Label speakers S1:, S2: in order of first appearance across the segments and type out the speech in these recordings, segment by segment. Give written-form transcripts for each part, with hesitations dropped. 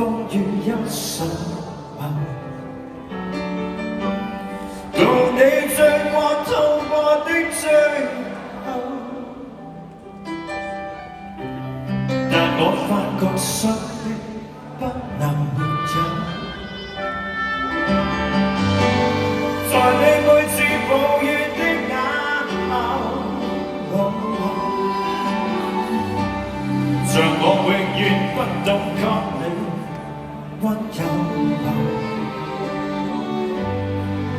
S1: 風雨一瞬間。到你醉過痛過的最後，但我發覺失的不能沒有。在你每次抱怨的眼眸，像我永遠不懂給你溫柔。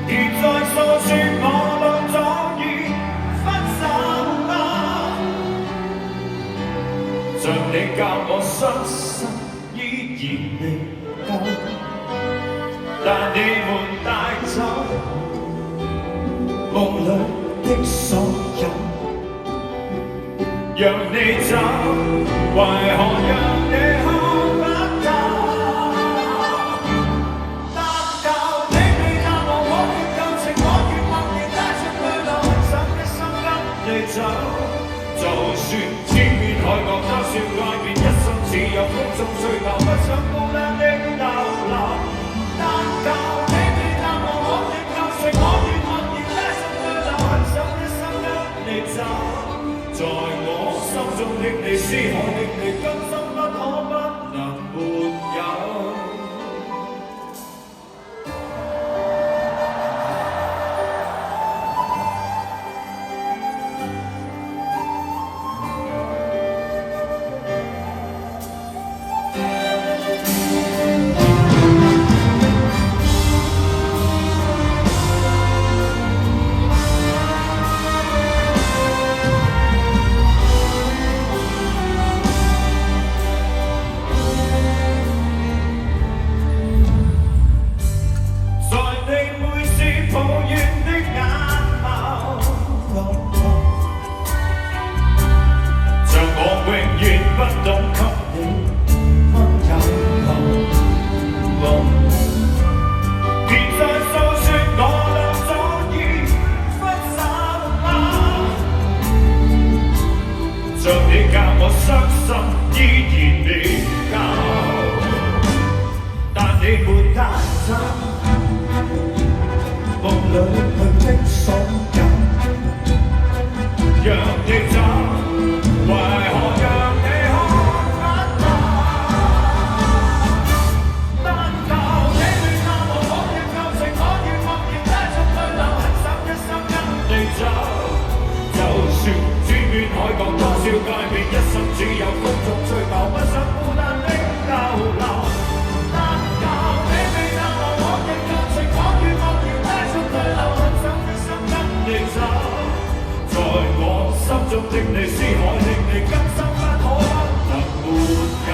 S1: 而在訴說我倆早已分手吧，像你教我傷心依然未夠，但你們帶走夢裏的所有，讓你走，為何讓你看不透？但求你未淡忘我的舊情，我願默然帶着淚流，狠心一生跟你走。就算千遍海角多少改變，一生只有風中追求，不想孤單的逗留。但求你未淡忘我的舊情，我願默然帶着淚流，狠心一生跟你走。在我心中的你，思海的你，今生不可不能沒有。傷心依然未夠，但你沒帶走夢裏去的所有，讓你走，為何讓你看不透？但求你未淡忘我的舊情，我願默然帶着淚流，狠心一生跟你走。就算千遍海角多少改變，一生只有風中追求，不想孤單的逗留。但求你未淡忘我的舊情，我願默然帶着淚流，狠心一生跟你走。在我心中的你，思海的你，今生不可不能沒有。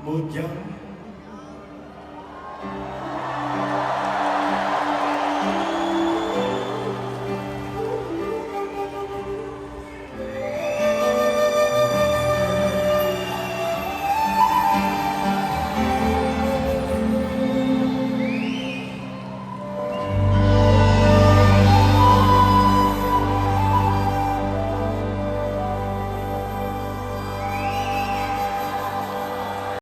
S1: 沒有。